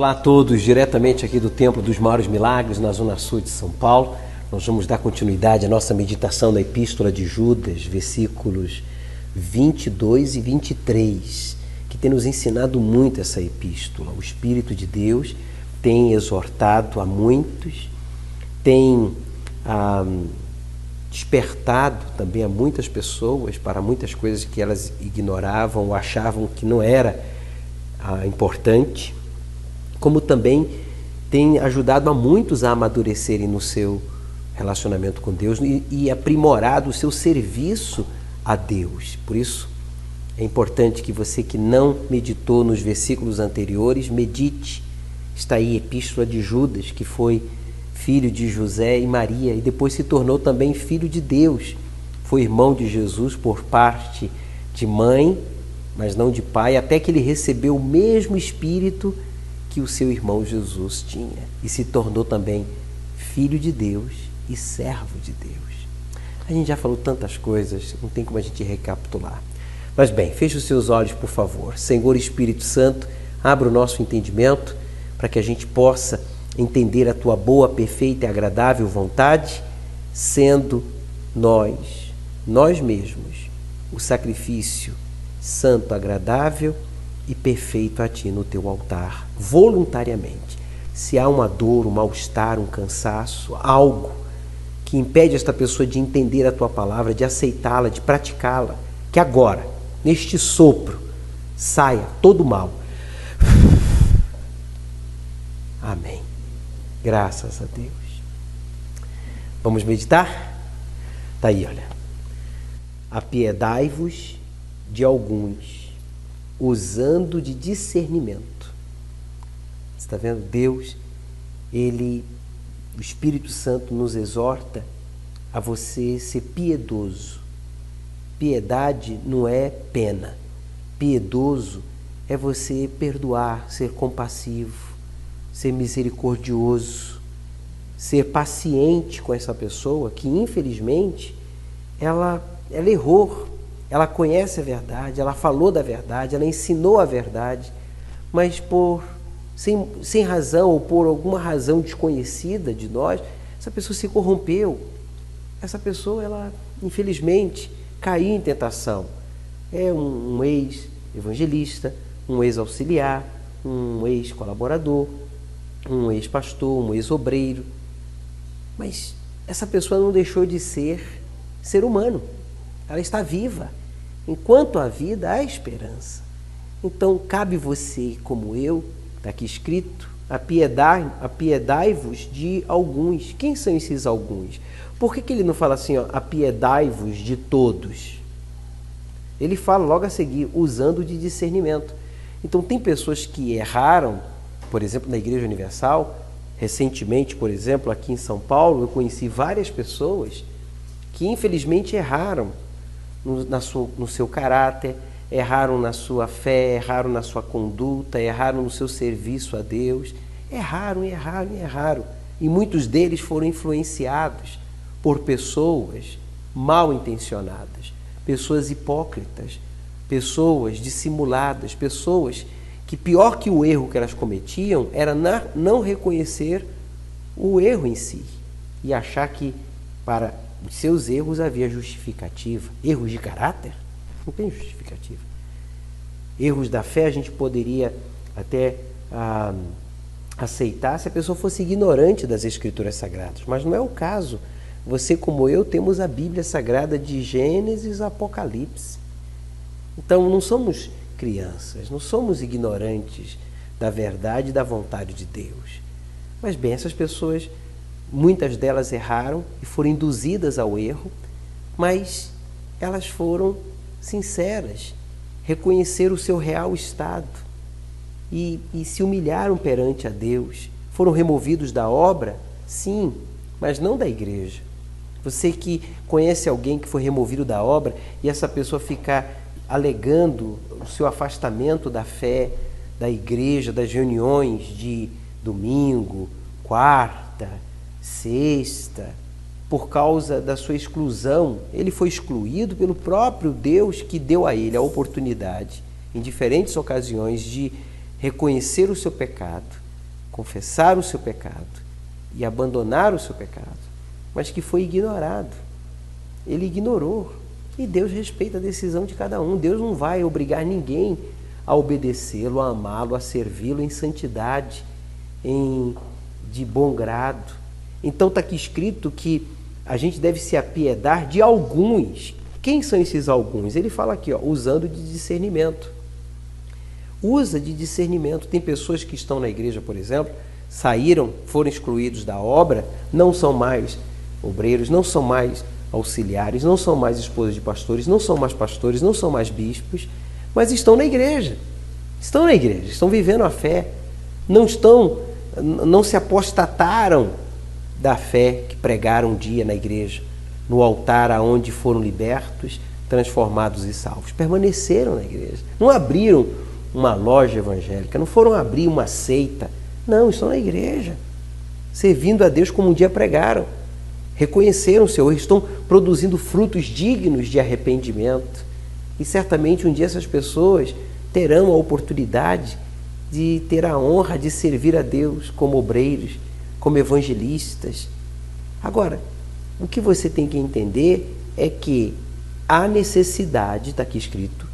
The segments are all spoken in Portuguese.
Olá a todos, diretamente aqui do Templo dos Maiores Milagres, na Zona Sul de São Paulo. Nós vamos dar continuidade à nossa meditação da Epístola de Judas, versículos 22 e 23, que tem nos ensinado muito essa epístola. O Espírito de Deus tem exortado a muitos, tem despertado também a muitas pessoas para muitas coisas que elas ignoravam ou achavam que não era importante, como também tem ajudado a muitos a amadurecerem no seu relacionamento com Deus e aprimorado o seu serviço a Deus. Por isso, é importante que você que não meditou nos versículos anteriores, medite. Está aí a Epístola de Judas, que foi filho de José e Maria, e depois se tornou também filho de Deus. Foi irmão de Jesus por parte de mãe, mas não de pai, até que ele recebeu o mesmo Espírito que o seu irmão Jesus tinha, e se tornou também filho de Deus e servo de Deus. A gente já falou tantas coisas, não tem como a gente recapitular. Mas bem, feche os seus olhos, por favor. Senhor Espírito Santo, abra o nosso entendimento para que a gente possa entender a tua boa, perfeita e agradável vontade, sendo nós mesmos, o sacrifício santo, agradável e perfeito a ti no teu altar, voluntariamente. Se há uma dor, um mal-estar, um cansaço, algo que impede esta pessoa de entender a tua palavra, de aceitá-la, de praticá-la, que agora, neste sopro, saia todo o mal. Amém. Graças a Deus. Vamos meditar? Está aí, olha. Apiedai-vos de alguns, usando de discernimento. Você está vendo? Deus, o Espírito Santo nos exorta a você ser piedoso. Piedade não é pena. Piedoso é você perdoar, ser compassivo, ser misericordioso, ser paciente com essa pessoa que, infelizmente, ela errou. Ela conhece a verdade, ela falou da verdade, ela ensinou a verdade, mas sem razão ou por alguma razão desconhecida de nós, essa pessoa se corrompeu. Essa pessoa, ela, infelizmente, caiu em tentação. É um ex-evangelista, um ex-auxiliar, um ex-colaborador, um ex-pastor, um ex-obreiro. Mas essa pessoa não deixou de ser humano. Ela está viva. Enquanto há vida, há esperança. Então, cabe você, como eu, está aqui escrito, apiedai-vos de alguns. Quem são esses alguns? Por que ele não fala assim, apiedai-vos de todos? Ele fala logo a seguir, usando de discernimento. Então, tem pessoas que erraram, por exemplo, na Igreja Universal. Recentemente, por exemplo, aqui em São Paulo, eu conheci várias pessoas que infelizmente erraram no seu caráter, erraram na sua fé, erraram na sua conduta, erraram no seu serviço a Deus, erraram. E muitos deles foram influenciados por pessoas mal intencionadas, pessoas hipócritas, pessoas dissimuladas, pessoas que pior que o erro que elas cometiam era não reconhecer o erro em si e achar que para os seus erros havia justificativa. Erros de caráter? Não tem justificativa. Erros da fé a gente poderia até aceitar se a pessoa fosse ignorante das Escrituras Sagradas, mas não é o caso. Você, como eu, temos a Bíblia Sagrada de Gênesis a Apocalipse. Então, não somos crianças, não somos ignorantes da verdade e da vontade de Deus. Mas bem, essas pessoas, muitas delas erraram e foram induzidas ao erro, mas elas foram sinceras, reconheceram o seu real estado e se humilharam perante a Deus. Foram removidos da obra? Sim, mas não da igreja. Você que conhece alguém que foi removido da obra e essa pessoa ficar alegando o seu afastamento da fé, da igreja, das reuniões de domingo, quarta, sexta, por causa da sua exclusão, ele foi excluído pelo próprio Deus que deu a ele a oportunidade, em diferentes ocasiões, de reconhecer o seu pecado, confessar o seu pecado e abandonar o seu pecado, mas que foi ignorado. Ele ignorou. E Deus respeita a decisão de cada um. Deus não vai obrigar ninguém a obedecê-lo, a amá-lo, a servi-lo em santidade, de bom grado. Então está aqui escrito que a gente deve se apiedar de alguns. Quem são esses alguns? Ele fala aqui, usando de discernimento. Usa de discernimento. Tem pessoas que estão na igreja, por exemplo, saíram, foram excluídos da obra, não são mais obreiros, não são mais auxiliares, não são mais esposas de pastores, não são mais pastores, não são mais bispos, mas estão na igreja. Estão na igreja, estão vivendo a fé. Não se apostataram da fé que pregaram um dia na igreja, no altar aonde foram libertos, transformados e salvos. Permaneceram na igreja. Não abriram uma loja evangélica, não foram abrir uma seita. Não, estão na igreja, servindo a Deus como um dia pregaram. Reconheceram o Senhor, estão produzindo frutos dignos de arrependimento. E certamente um dia essas pessoas terão a oportunidade de ter a honra de servir a Deus como obreiros, como evangelistas. Agora, o que você tem que entender é que há necessidade, está aqui escrito,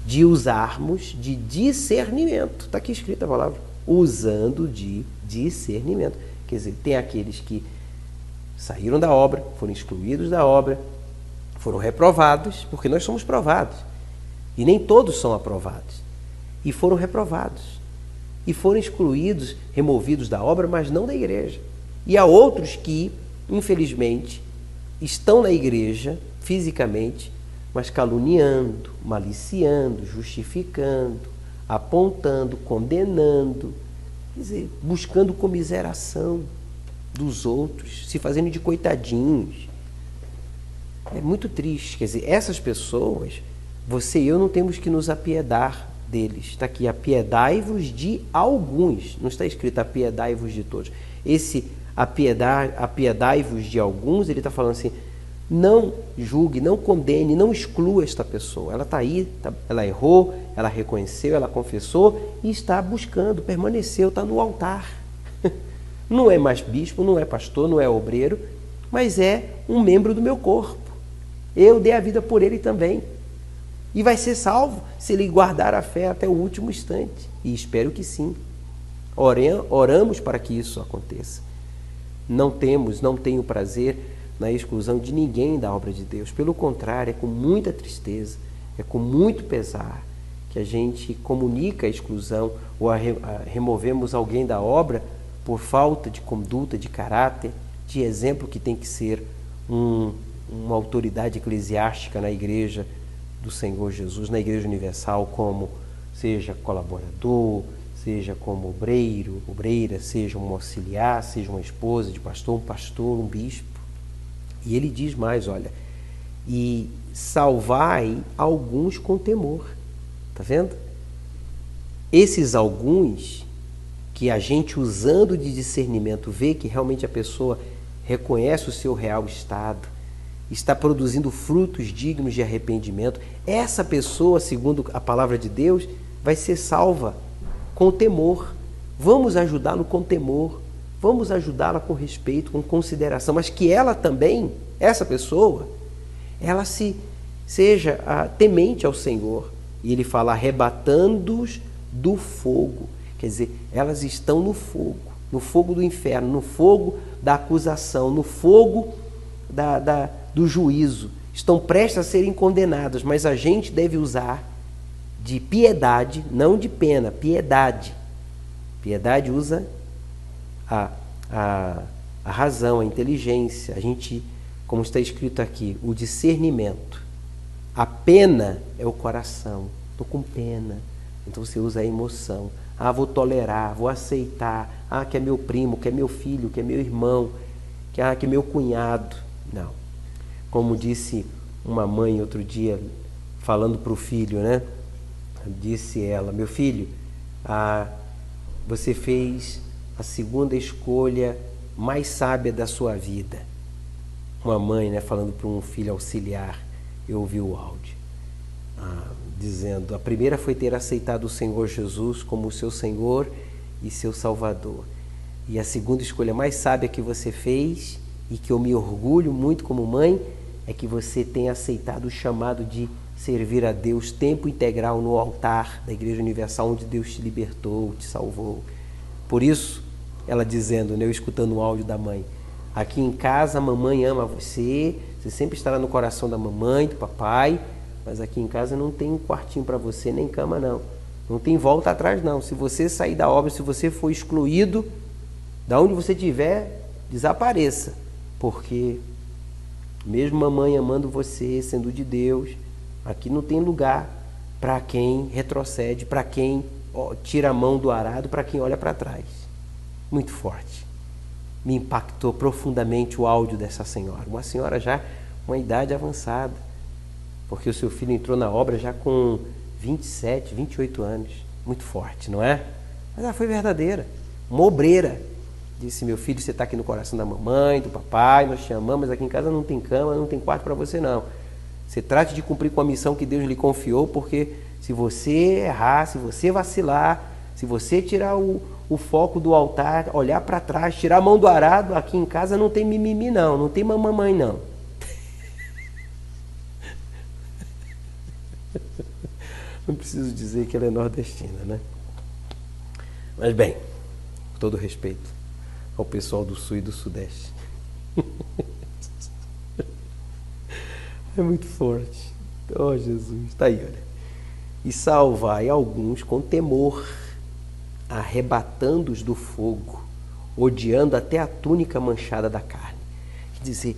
de usarmos de discernimento. Está aqui escrita a palavra, usando de discernimento. Quer dizer, tem aqueles que saíram da obra, foram excluídos da obra, foram reprovados, porque nós somos provados. E nem todos são aprovados. E foram reprovados. E foram excluídos, removidos da obra, mas não da igreja. E há outros que, infelizmente, estão na igreja fisicamente, mas caluniando, maliciando, justificando, apontando, condenando, quer dizer, buscando comiseração dos outros, se fazendo de coitadinhos. É muito triste. Quer dizer, essas pessoas, você e eu não temos que nos apiedar deles. Está aqui, apiedai-vos de alguns. Não está escrito apiedai-vos de todos. Esse apiedai-vos de alguns, ele está falando assim, não julgue, não condene, não exclua esta pessoa. Ela está aí, ela errou, ela reconheceu, ela confessou e está buscando, permaneceu, está no altar. Não é mais bispo, não é pastor, não é obreiro, mas é um membro do meu corpo. Eu dei a vida por ele também. E vai ser salvo se ele guardar a fé até o último instante. E espero que sim. Oramos para que isso aconteça. Não tenho prazer na exclusão de ninguém da obra de Deus. Pelo contrário, é com muita tristeza, é com muito pesar que a gente comunica a exclusão ou removemos alguém da obra por falta de conduta, de caráter, de exemplo que tem que ser uma autoridade eclesiástica na igreja do Senhor Jesus, na igreja universal, como seja colaborador, seja como obreiro, obreira, seja um auxiliar, seja uma esposa de pastor, um bispo. E ele diz mais, olha, e salvai alguns com temor. Está vendo? Esses alguns que a gente, usando de discernimento, vê que realmente a pessoa reconhece o seu real estado, está produzindo frutos dignos de arrependimento, essa pessoa, segundo a palavra de Deus, vai ser salva com temor. Vamos ajudá-lo com temor, vamos ajudá-la com respeito, com consideração, mas que ela também, essa pessoa, ela seja temente ao Senhor. E ele fala, arrebatando-os do fogo. Quer dizer, elas estão no fogo do inferno, no fogo da acusação, no fogo do juízo. Estão prestes a serem condenadas, mas a gente deve usar de piedade, não de pena, piedade. Piedade usa a razão, a inteligência, a gente, como está escrito aqui, o discernimento. A pena é o coração. Estou com pena. Então você usa a emoção. Vou tolerar, vou aceitar. Que é meu primo, que é meu filho, que é meu irmão, que é meu cunhado. Não. Como disse uma mãe outro dia, falando para o filho, né? Disse ela, meu filho, você fez a segunda escolha mais sábia da sua vida. Uma mãe, né, falando para um filho auxiliar, eu ouvi o áudio, dizendo, a primeira foi ter aceitado o Senhor Jesus como o seu Senhor e seu Salvador. E a segunda escolha mais sábia que você fez, e que eu me orgulho muito como mãe, é que você tenha aceitado o chamado de servir a Deus tempo integral no altar da Igreja Universal, onde Deus te libertou, te salvou. Por isso, ela dizendo, né, eu escutando um áudio da mãe, aqui em casa a mamãe ama você, você sempre estará no coração da mamãe, do papai, mas aqui em casa não tem um quartinho para você, nem cama não. Não tem volta atrás não. Se você sair da obra, se você for excluído, da onde você estiver, desapareça. Porque mesmo mamãe amando você, sendo de Deus, aqui não tem lugar para quem retrocede, para quem tira a mão do arado, para quem olha para trás. Muito forte. Me impactou profundamente o áudio dessa senhora. Uma senhora já com uma idade avançada, porque o seu filho entrou na obra já com 27, 28 anos. Muito forte, não é? Mas ela foi verdadeira, uma obreira. Disse, meu filho, você está aqui no coração da mamãe, do papai, nós te amamos, aqui em casa não tem cama, não tem quarto para você não. Você trate de cumprir com a missão que Deus lhe confiou, porque se você errar, se você vacilar, se você tirar o foco do altar, olhar para trás, tirar a mão do arado, aqui em casa não tem mimimi não, não tem mamãe não. Não preciso dizer que ela é nordestina, né? Mas bem, com todo respeito ao pessoal do Sul e do Sudeste. É muito forte. Oh, Jesus. Está aí, olha. E salvai alguns com temor, arrebatando-os do fogo, odiando até a túnica manchada da carne. Quer dizer,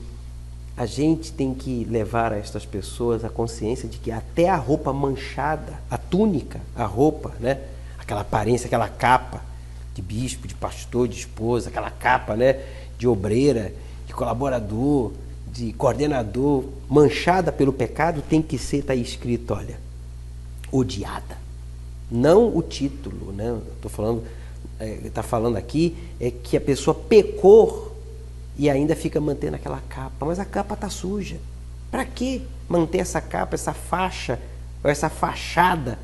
a gente tem que levar a estas pessoas a consciência de que até a roupa manchada, a túnica, a roupa, né? Aquela aparência, aquela capa de bispo, de pastor, de esposa, aquela capa, né? De obreira, de colaborador, de coordenador, manchada pelo pecado, tem que ser, está aí escrito, olha, odiada. Não o título, né? Estou falando, está falando aqui é que a pessoa pecou e ainda fica mantendo aquela capa, mas a capa está suja. Para que manter essa capa, essa faixa, ou essa fachada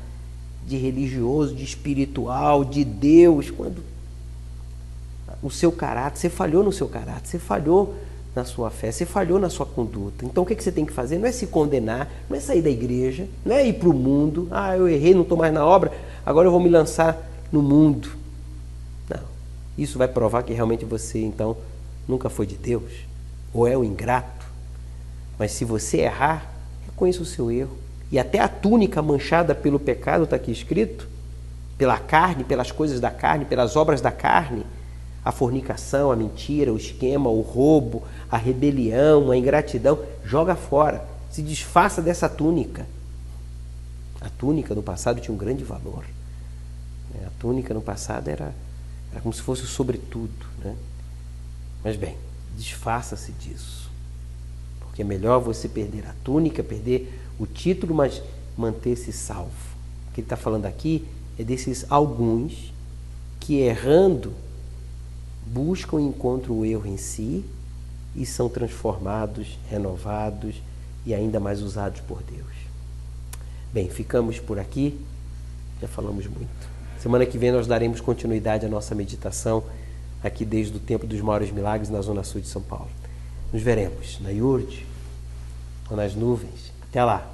de religioso, de espiritual, de Deus, quando o seu caráter, você falhou no seu caráter, você falhou na sua fé, você falhou na sua conduta. Então o que você tem que fazer? Não é se condenar, não é sair da igreja, não é ir para o mundo, eu errei, não estou mais na obra, agora eu vou me lançar no mundo. Não, isso vai provar que realmente você então nunca foi de Deus, ou é um ingrato. Mas se você errar, reconheça o seu erro. E até a túnica manchada pelo pecado, está aqui escrito, pela carne, pelas coisas da carne, pelas obras da carne, a fornicação, a mentira, o esquema, o roubo, a rebelião, a ingratidão, joga fora, se desfaça dessa túnica. A túnica no passado tinha um grande valor. A túnica no passado era como se fosse o sobretudo, né? Mas bem, desfaça-se disso, porque é melhor você perder a túnica, perder o título, mas manter-se salvo. O que ele está falando aqui é desses alguns que, errando, buscam e encontram o erro em si e são transformados, renovados e ainda mais usados por Deus. Bem, ficamos por aqui, já falamos muito. Semana que vem nós daremos continuidade à nossa meditação aqui desde o Templo dos Maiores Milagres na Zona Sul de São Paulo. Nos veremos na Iurde ou nas nuvens. Até lá!